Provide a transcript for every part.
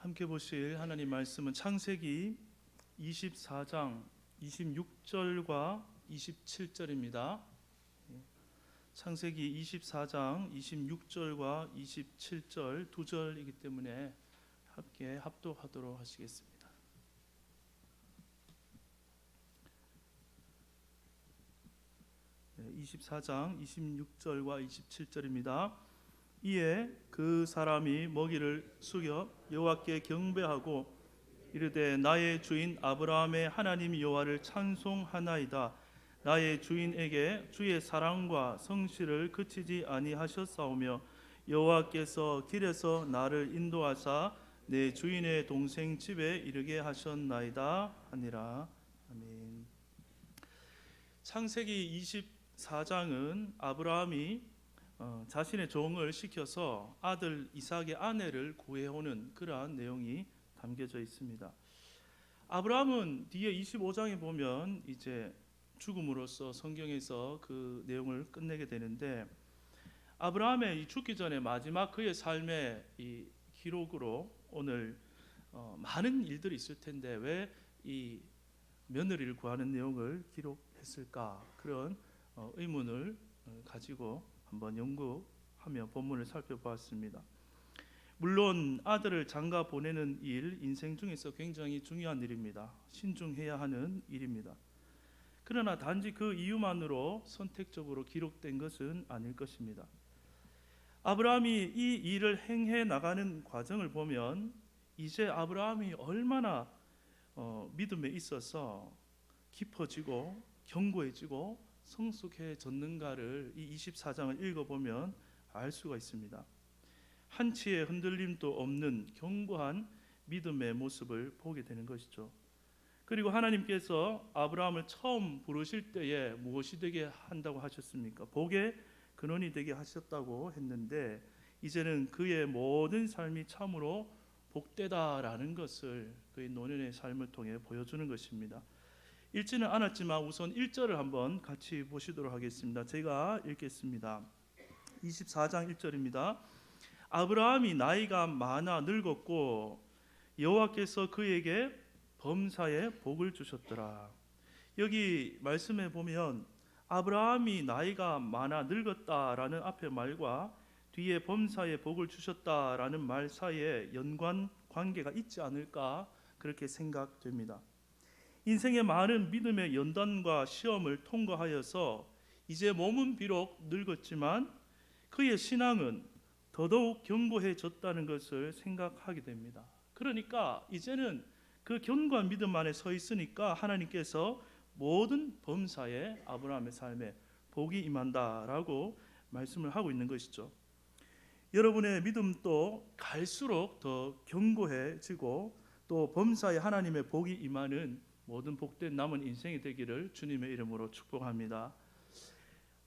함께 보실 하나님 말씀은 창세기 24장 26절과 27절입니다. 창세기 24장 26절과 27절 두 절이기 때문에 함께 합독하도록 하시겠습니다. 네, 24장 26절과 27절입니다. 이에 그 사람이 먹이를 숙여 여호와께 경배하고 이르되 나의 주인 아브라함의 하나님 여호와를 찬송하나이다. 나의 주인에게 주의 사랑과 성실을 그치지 아니하셨사오며 여호와께서 길에서 나를 인도하사 내 주인의 동생 집에 이르게 하셨나이다 하니라. 아멘. 창세기 24장은 아브라함이 자신의 종을 시켜서 아들 이삭의 아내를 구해오는 그러한 내용이 담겨져 있습니다. 아브라함은 뒤에 25장에 보면 이제 죽음으로써 성경에서 그 내용을 끝내게 되는데, 아브라함의 죽기 전에 마지막 그의 삶의 이 기록으로 오늘 많은 일들이 있을 텐데 왜 이 며느리를 구하는 내용을 기록했을까? 그런 의문을 가지고 한번 연구하며 본문을 살펴보았습니다. 물론 아들을 장가 보내는 일, 인생 중에서 굉장히 중요한 일입니다. 신중해야 하는 일입니다. 그러나 단지 그 이유만으로 선택적으로 기록된 것은 아닐 것입니다. 아브라함이 이 일을 행해 나가는 과정을 보면 이제 아브라함이 얼마나 믿음에 있어서 깊어지고 견고해지고 성숙해졌는가를 이 24장을 읽어보면 알 수가 있습니다. 한치의 흔들림도 없는 견고한 믿음의 모습을 보게 되는 것이죠. 그리고 하나님께서 아브라함을 처음 부르실 때에 무엇이 되게 한다고 하셨습니까? 복의 근원이 되게 하셨다고 했는데, 이제는 그의 모든 삶이 참으로 복되다라는 것을 그의 노년의 삶을 통해 보여주는 것입니다. 읽지는 않았지만 우선 1절을 한번 같이 보시도록 하겠습니다. 제가 읽겠습니다. 24장 1절입니다. 아브라함이 나이가 많아 늙었고 여호와께서 그에게 범사에 복을 주셨더라. 여기 말씀에 보면 아브라함이 나이가 많아 늙었다라는 앞의 말과 뒤에 범사에 복을 주셨다라는 말 사이에 연관 관계가 있지 않을까 그렇게 생각됩니다. 인생의 많은 믿음의 연단과 시험을 통과하여서 이제 몸은 비록 늙었지만 그의 신앙은 더더욱 견고해졌다는 것을 생각하게 됩니다. 그러니까 이제는 그 견고한 믿음 안에 서 있으니까 하나님께서 모든 범사에 아브라함의 삶에 복이 임한다라고 말씀을 하고 있는 것이죠. 여러분의 믿음도 갈수록 더 견고해지고 또 범사에 하나님의 복이 임하는 모든 복된 남은 인생이 되기를 주님의 이름으로 축복합니다.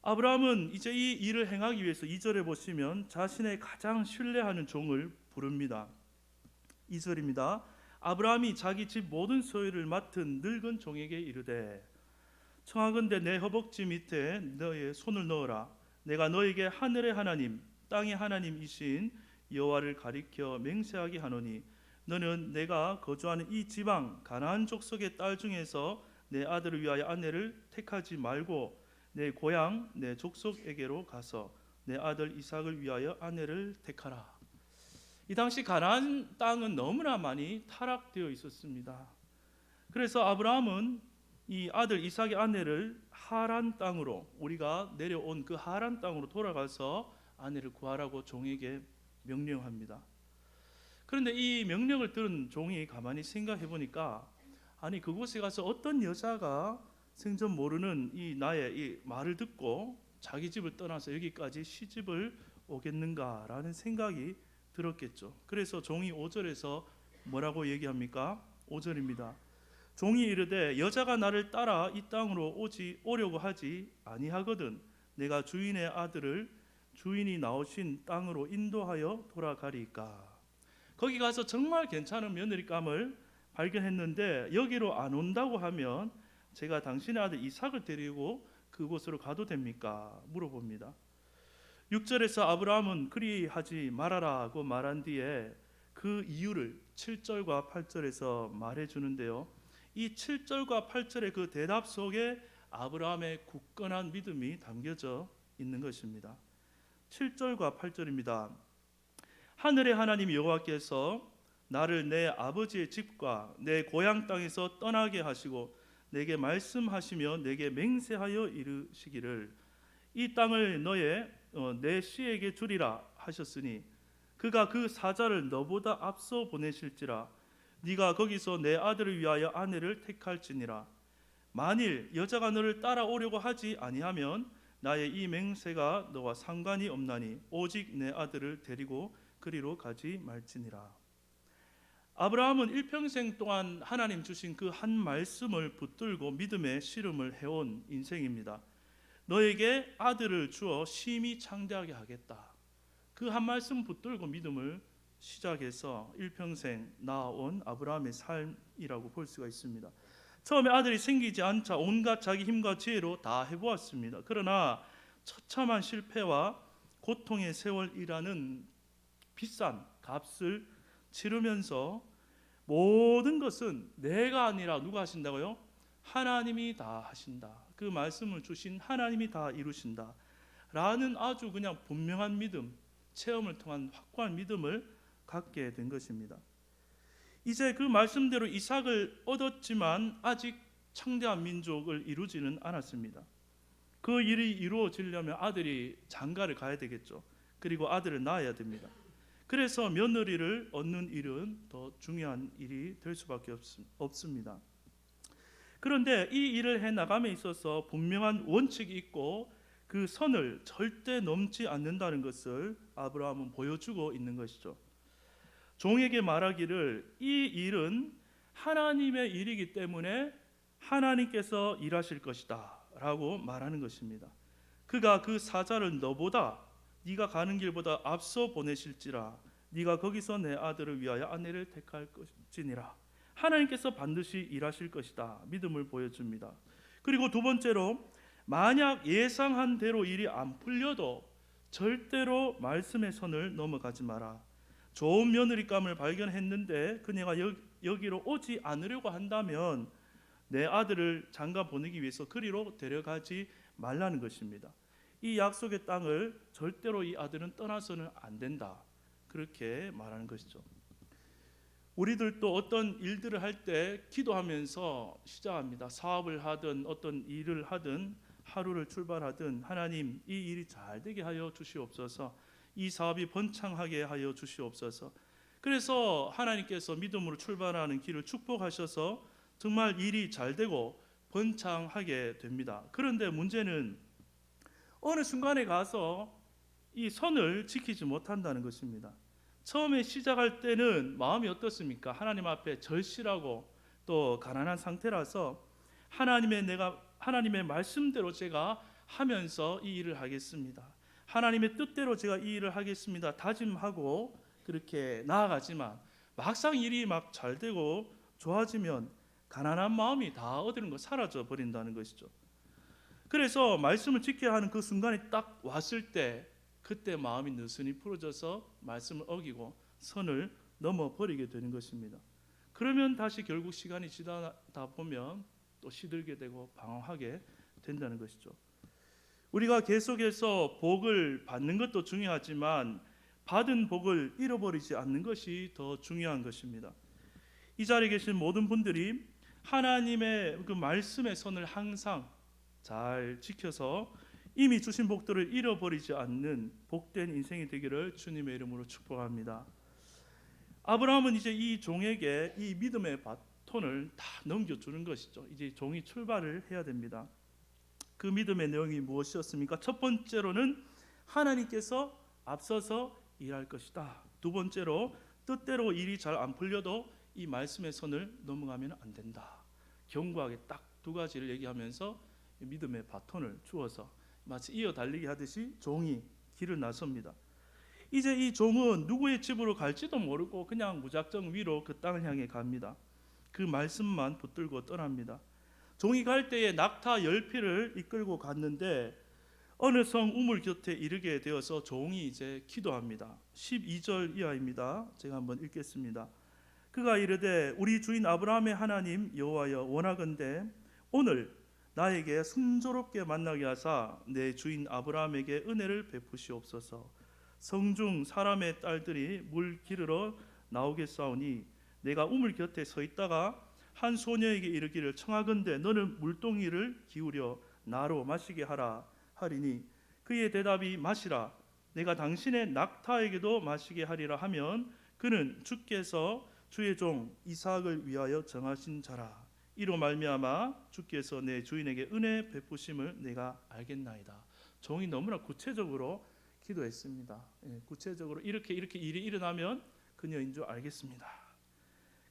아브라함은 이제 이 일을 행하기 위해서 2절에 보시면 자신의 가장 신뢰하는 종을 부릅니다. 2절입니다. 아브라함이 자기 집 모든 소유를 맡은 늙은 종에게 이르되 청하건대 내 허벅지 밑에 너의 손을 넣어라. 내가 너에게 하늘의 하나님 땅의 하나님이신 여호와를 가리켜 맹세하게 하노니 너는 내가 거주하는 이 지방 가나안 족속의 딸 중에서 내 아들을 위하여 아내를 택하지 말고 내 고향 내 족속에게로 가서 내 아들 이삭을 위하여 아내를 택하라. 이 당시 가나안 땅은 너무나 많이 타락되어 있었습니다. 그래서 아브라함은 이 아들 이삭의 아내를 하란 땅으로, 우리가 내려온 그 하란 땅으로 돌아가서 아내를 구하라고 종에게 명령합니다. 그런데 이 명령을 들은 종이 가만히 생각해 보니까, 아니 그곳에 가서 어떤 여자가 생전 모르는 이 나의 이 말을 듣고 자기 집을 떠나서 여기까지 시집을 오겠는가라는 생각이 들었겠죠. 그래서 종이 5절에서 뭐라고 얘기합니까? 5절입니다. 종이 이르되 여자가 나를 따라 이 땅으로 오려고 하지 아니하거든 내가 주인의 아들을 주인이 나오신 땅으로 인도하여 돌아가리까. 거기 가서 정말 괜찮은 며느리감을 발견했는데 여기로 안 온다고 하면 제가 당신의 아들 이삭을 데리고 그곳으로 가도 됩니까? 물어봅니다. 6절에서 아브라함은 그리하지 말아라고 말한 뒤에 그 그 이유를 7절과 8절에서 말해 주는데요. 이 7절과 8절의 그 대답 속에 아브라함의 굳건한 믿음이 담겨져 있는 것입니다. 7절과 8절입니다. 하늘의 하나님 여호와께서 나를 내 아버지의 집과 내 고향 땅에서 떠나게 하시고 내게 말씀하시며 내게 맹세하여 이르시기를 이 땅을 내 씨에게 주리라 하셨으니 그가 그 사자를 너보다 앞서 보내실지라 네가 거기서 내 아들을 위하여 아내를 택할지니라. 만일 여자가 너를 따라오려고 하지 아니하면 나의 이 맹세가 너와 상관이 없나니 오직 내 아들을 데리고 그리로 가지 말지니라. 아브라함은 일평생 동안 하나님 주신 그 한 말씀을 붙들고 믿음의 씨름을 해온 인생입니다. 너에게 아들을 주어 심히 창대하게 하겠다. 그 한 말씀 붙들고 믿음을 시작해서 일평생 나아온 아브라함의 삶이라고 볼 수가 있습니다. 처음에 아들이 생기지 않자 온갖 자기 힘과 지혜로 다 해보았습니다. 그러나 처참한 실패와 고통의 세월이라는 비싼 값을 치르면서 모든 것은 내가 아니라 누가 하신다고요? 하나님이 다 하신다. 그 말씀을 주신 하나님이 다 이루신다 라는 아주 그냥 분명한 믿음, 체험을 통한 확고한 믿음을 갖게 된 것입니다. 이제 그 말씀대로 이삭을 얻었지만 아직 창대한 민족을 이루지는 않았습니다. 그 일이 이루어지려면 아들이 장가를 가야 되겠죠. 그리고 아들을 낳아야 됩니다. 그래서 며느리를 얻는 일은 더 중요한 일이 될 수밖에 없습니다. 그런데 이 일을 해나감에 있어서 분명한 원칙이 있고 그 선을 절대 넘지 않는다는 것을 아브라함은 보여주고 있는 것이죠. 종에게 말하기를 이 일은 하나님의 일이기 때문에 하나님께서 일하실 것이다 라고 말하는 것입니다. 그가 그 사자를 너보다 네가 가는 길보다 앞서 보내실지라 네가 거기서 내 아들을 위하여 아내를 택할 것이니라. 하나님께서 반드시 일하실 것이다. 믿음을 보여줍니다. 그리고 두 번째로 만약 예상한 대로 일이 안 풀려도 절대로 말씀의 선을 넘어가지 마라. 좋은 며느리감을 발견했는데 그녀가 여기로 오지 않으려고 한다면 내 아들을 장가 보내기 위해서 그리로 데려가지 말라는 것입니다. 이 약속의 땅을 절대로 이 아들은 떠나서는 안 된다. 그렇게 말하는 것이죠. 우리들도 어떤 일들을 할 때 기도하면서 시작합니다. 사업을 하든 어떤 일을 하든 하루를 출발하든 하나님 이 일이 잘 되게 하여 주시옵소서. 이 사업이 번창하게 하여 주시옵소서. 그래서 하나님께서 믿음으로 출발하는 길을 축복하셔서 정말 일이 잘 되고 번창하게 됩니다. 그런데 문제는 어느 순간에 가서 이 선을 지키지 못한다는 것입니다. 처음에 시작할 때는 마음이 어떻습니까? 하나님 앞에 절실하고 또 가난한 상태라서 하나님의 말씀대로 제가 하면서 이 일을 하겠습니다. 하나님의 뜻대로 제가 이 일을 하겠습니다. 다짐하고 그렇게 나아가지만 막상 일이 막 잘 되고 좋아지면 가난한 마음이 다 어디론가 거 사라져 버린다는 것이죠. 그래서 말씀을 지켜야 하는 그 순간이 딱 왔을 때 그때 마음이 느슨히 풀어져서 말씀을 어기고 선을 넘어버리게 되는 것입니다. 그러면 다시 결국 시간이 지나다 보면 또 시들게 되고 방황하게 된다는 것이죠. 우리가 계속해서 복을 받는 것도 중요하지만 받은 복을 잃어버리지 않는 것이 더 중요한 것입니다. 이 자리에 계신 모든 분들이 하나님의 그 말씀의 선을 항상 잘 지켜서 이미 주신 복들을 잃어버리지 않는 복된 인생이 되기를 주님의 이름으로 축복합니다. 아브라함은 이제 이 종에게 이 믿음의 바톤을 다 넘겨주는 것이죠. 이제 종이 출발을 해야 됩니다. 그 믿음의 내용이 무엇이었습니까? 첫 번째로는 하나님께서 앞서서 일할 것이다. 두 번째로 뜻대로 일이 잘 안 풀려도 이 말씀의 선을 넘어가면 안 된다. 견고하게 딱 두 가지를 얘기하면서 믿음의 바톤을 주어서 마치 이어 달리기 하듯이 종이 길을 나섭니다. 이제 이 종은 누구의 집으로 갈지도 모르고 그냥 무작정 위로 그 땅을 향해 갑니다. 그 말씀만 붙들고 떠납니다. 종이 갈 때에 낙타 10匹를 이끌고 갔는데 어느 성 우물 곁에 이르게 되어서 종이 이제 기도합니다. 12절 이하입니다. 제가 한번 읽겠습니다. 그가 이르되 우리 주인 아브라함의 하나님 여호와여 원하건대 오늘 나에게 순조롭게 만나게 하사 내 주인 아브라함에게 은혜를 베푸시옵소서. 성중 사람의 딸들이 물 기르러 나오겠사오니 내가 우물 곁에 서 있다가 한 소녀에게 이르기를 청하건대 너는 물동이를 기울여 나로 마시게 하라 하리니 그의 대답이 마시라 내가 당신의 낙타에게도 마시게 하리라 하면 그는 주께서 주의 종 이삭을 위하여 정하신 자라. 이로 말미암아 주께서 내 주인에게 은혜 베푸심을 내가 알겠나이다. 종이 너무나 구체적으로 기도했습니다. 구체적으로 이렇게 일이 일어나면 그녀인 줄 알겠습니다.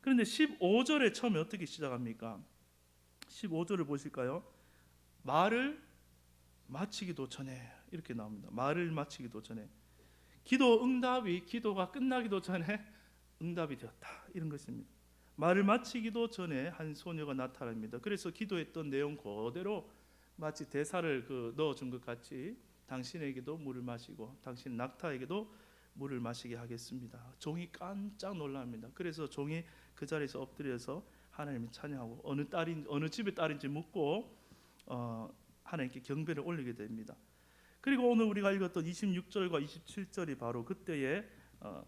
그런데 15절에 처음에 어떻게 시작합니까? 15절을 보실까요? 말을 마치기도 전에 이렇게 나옵니다. 말을 마치기도 전에 기도 응답이 기도가 끝나기도 전에 응답이 되었다 이런 것입니다. 말을 마치기도 전에 한 소녀가 나타납니다. 그래서 기도했던 내용 그대로 마치 대사를 넣어준 것 같이 당신에게도 물을 마시고 당신 낙타에게도 물을 마시게 하겠습니다. 종이 깜짝 놀랍니다. 그래서 종이 그 자리에서 엎드려서 하나님을 찬양하고 어느 집의 딸인지 묻고 하나님께 경배를 올리게 됩니다. 그리고 오늘 우리가 읽었던 26절과 27절이 바로 그때의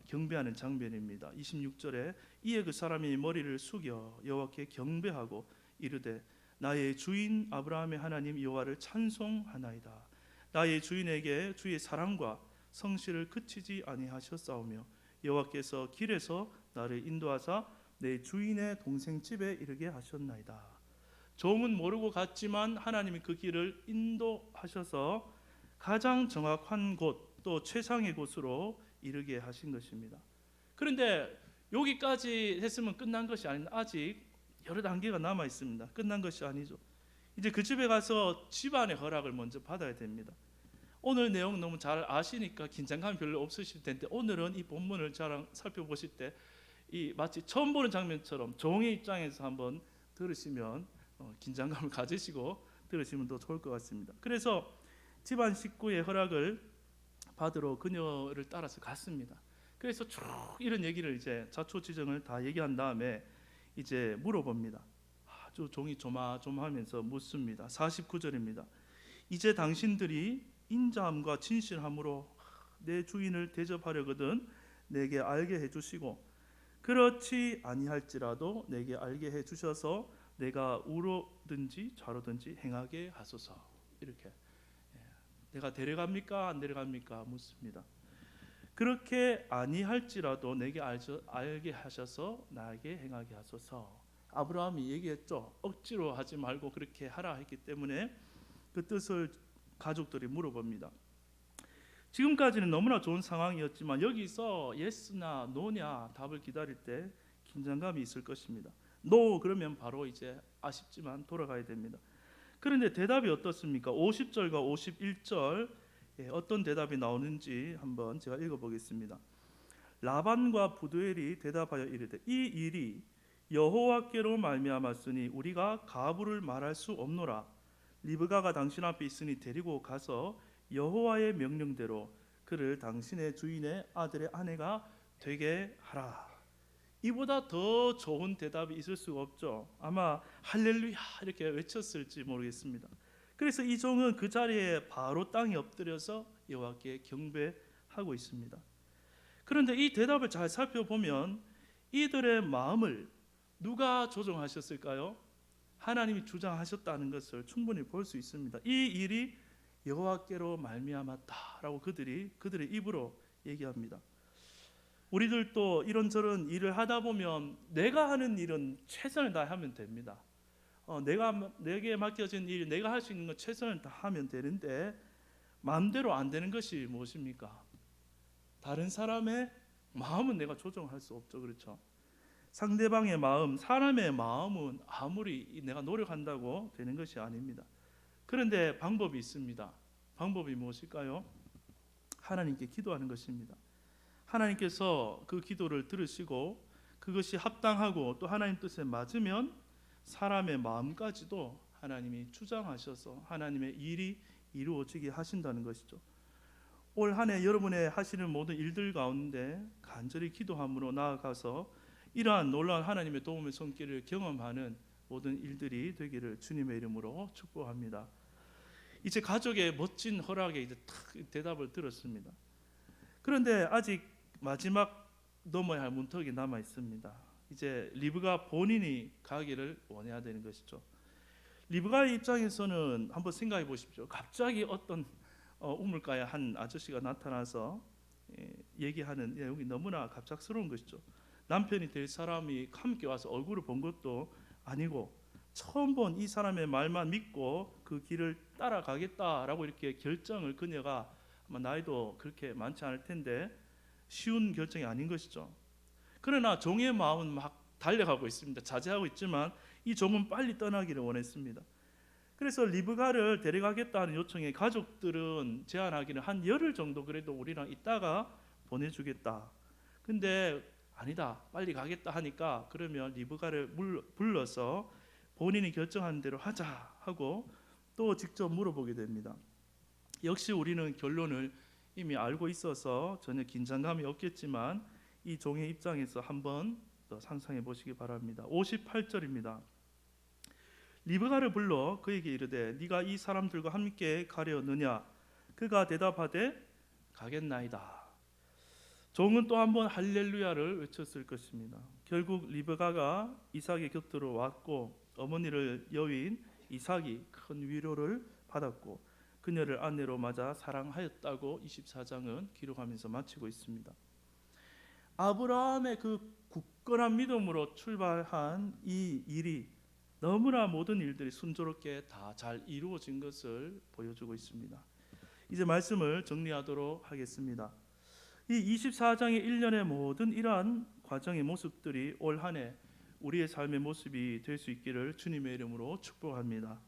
경배하는 장면입니다. 26절에 이에 그 사람이 머리를 숙여 여호와께 경배하고 이르되 나의 주인 아브라함의 하나님 여호와를 찬송하나이다. 나의 주인에게 주의 사랑과 성실을 그치지 아니하셨사오며 여호와께서 길에서 나를 인도하사 내 주인의 동생 집에 이르게 하셨나이다. 종은 모르고 갔지만 하나님이 그 길을 인도하셔서 가장 정확한 곳 또 최상의 곳으로 이르게 하신 것입니다. 그런데 여기까지 했으면 끝난 것이 아닌 아직 여러 단계가 남아 있습니다. 끝난 것이 아니죠. 이제 그 집에 가서 집안의 허락을 먼저 받아야 됩니다. 오늘 내용 너무 잘 아시니까 긴장감이 별로 없으실 텐데 오늘은 이 본문을 잘 살펴보실 때 마치 처음 보는 장면처럼 종의 입장에서 한번 들으시면 긴장감을 가지시고 들으시면 더 좋을 것 같습니다. 그래서 집안 식구의 허락을 받으러 그녀를 따라서 갔습니다. 그래서 쭉 이런 얘기를 이제 자초지정을 다 얘기한 다음에 이제 물어봅니다. 아주 종이 조마조마하면서 묻습니다. 49절입니다. 이제 당신들이 인자함과 진실함으로 내 주인을 대접하려거든 내게 알게 해주시고 그렇지 아니할지라도 내게 알게 해주셔서 내가 우로든지 좌로든지 행하게 하소서. 이렇게 내가 데려갑니까 안 데려갑니까 묻습니다. 그렇게 아니할지라도 내게 알게 하셔서 나에게 행하게 하소서. 아브라함이 얘기했죠. 억지로 하지 말고 그렇게 하라 했기 때문에 그 뜻을 가족들이 물어봅니다. 지금까지는 너무나 좋은 상황이었지만 여기서 예스나 노냐 답을 기다릴 때 긴장감이 있을 것입니다. 노 그러면 바로 이제 아쉽지만 돌아가야 됩니다. 그런데 대답이 어떻습니까? 50절과 51절 어떤 대답이 나오는지 한번 제가 읽어보겠습니다. 라반과 부두엘이 대답하여 이르되 이 일이 여호와께로 말미암았으니 우리가 가부를 말할 수 없노라. 리브가가 당신 앞에 있으니 데리고 가서 여호와의 명령대로 그를 당신의 주인의 아들의 아내가 되게 하라. 이보다 더 좋은 대답이 있을 수가 없죠. 아마 할렐루야 이렇게 외쳤을지 모르겠습니다. 그래서 이 종은 그 자리에 바로 땅에 엎드려서 여호와께 경배하고 있습니다. 그런데 이 대답을 잘 살펴보면 이들의 마음을 누가 조종하셨을까요? 하나님이 주장하셨다는 것을 충분히 볼 수 있습니다. 이 일이 여호와께로 말미암았다라고 그들의 입으로 얘기합니다. 우리들도 이런저런 일을 하다 보면 내가 하는 일은 최선을 다하면 됩니다. 내게 맡겨진 일, 내가 할 수 있는 건 최선을 다하면 되는데 마음대로 안 되는 것이 무엇입니까? 다른 사람의 마음은 내가 조정할 수 없죠, 그렇죠? 상대방의 마음, 사람의 마음은 아무리 내가 노력한다고 되는 것이 아닙니다. 그런데 방법이 있습니다. 방법이 무엇일까요? 하나님께 기도하는 것입니다. 하나님께서 그 기도를 들으시고 그것이 합당하고 또 하나님 뜻에 맞으면 사람의 마음까지도 하나님이 주장하셔서 하나님의 일이 이루어지게 하신다는 것이죠. 올 한 해 여러분의 하시는 모든 일들 가운데 간절히 기도함으로 나아가서 이러한 놀라운 하나님의 도움의 손길을 경험하는 모든 일들이 되기를 주님의 이름으로 축복합니다. 이제 가족의 멋진 허락에 이제 탁 대답을 들었습니다. 그런데 아직 마지막 넘어야 할 문턱이 남아 있습니다. 이제 리브가 본인이 가기를 원해야 되는 것이죠. 리브가의 입장에서는 한번 생각해 보십시오. 갑자기 어떤 우물가에 한 아저씨가 나타나서 얘기하는 내용이 너무나 갑작스러운 것이죠. 남편이 될 사람이 함께 와서 얼굴을 본 것도 아니고 처음 본 이 사람의 말만 믿고 그 길을 따라가겠다라고 이렇게 결정을, 그녀가 아마 나이도 그렇게 많지 않을 텐데 쉬운 결정이 아닌 것이죠. 그러나 종의 마음은 막 달려가고 있습니다. 자제하고 있지만 이 종은 빨리 떠나기를 원했습니다. 그래서 리브가를 데려가겠다는 요청에 가족들은 제안하기는 한 열흘 정도 그래도 우리랑 있다가 보내주겠다. 근데 아니다, 빨리 가겠다 하니까 그러면 리브가를 불러서 본인이 결정한 대로 하자 하고 또 직접 물어보게 됩니다. 역시 우리는 결론을 이미 알고 있어서 전혀 긴장감이 없겠지만 이 종의 입장에서 한번 더 상상해 보시기 바랍니다. 58절입니다. 리브가를 불러 그에게 이르되 네가 이 사람들과 함께 가려느냐? 그가 대답하되 가겠나이다. 종은 또 한번 할렐루야를 외쳤을 것입니다. 결국 리브가가 이삭의 곁으로 왔고 어머니를 여인 이삭이 큰 위로를 받았고 그녀를 아내로 맞아 사랑하였다고 24장은 기록하면서 마치고 있습니다. 아브라함의 그 굳건한 믿음으로 출발한 이 일이 너무나 모든 일들이 순조롭게 다 잘 이루어진 것을 보여주고 있습니다. 이제 말씀을 정리하도록 하겠습니다. 이 24장의 일련의 모든 이러한 과정의 모습들이 올 한 해 우리의 삶의 모습이 될 수 있기를 주님의 이름으로 축복합니다.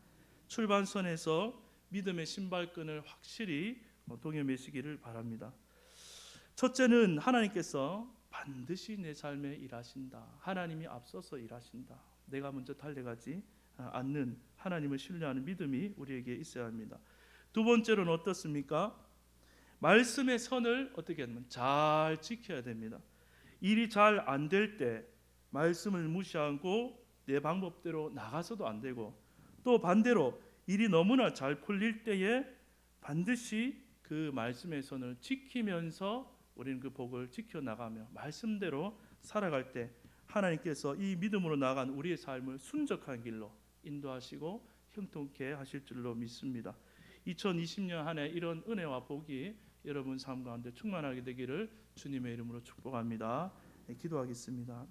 출발선에서 믿음의 신발끈을 확실히 동여매시기를 바랍니다. 첫째는 하나님께서 반드시 내 삶에 일하신다. 하나님이 앞서서 일하신다. 내가 먼저 달려가지 않는 하나님을 신뢰하는 믿음이 우리에게 있어야 합니다. 두 번째로는 어떻습니까? 말씀의 선을 어떻게 하면 잘 지켜야 됩니다. 일이 잘 안 될 때 말씀을 무시하고 내 방법대로 나가서도 안 되고, 또 반대로 일이 너무나 잘 풀릴 때에 반드시 그 말씀의 선을 지키면서 우리는 그 복을 지켜나가며 말씀대로 살아갈 때 하나님께서 이 믿음으로 나아간 우리의 삶을 순적한 길로 인도하시고 형통케 하실 줄로 믿습니다. 2020년 한 해 이런 은혜와 복이 여러분 삶 가운데 충만하게 되기를 주님의 이름으로 축복합니다. 기도하겠습니다.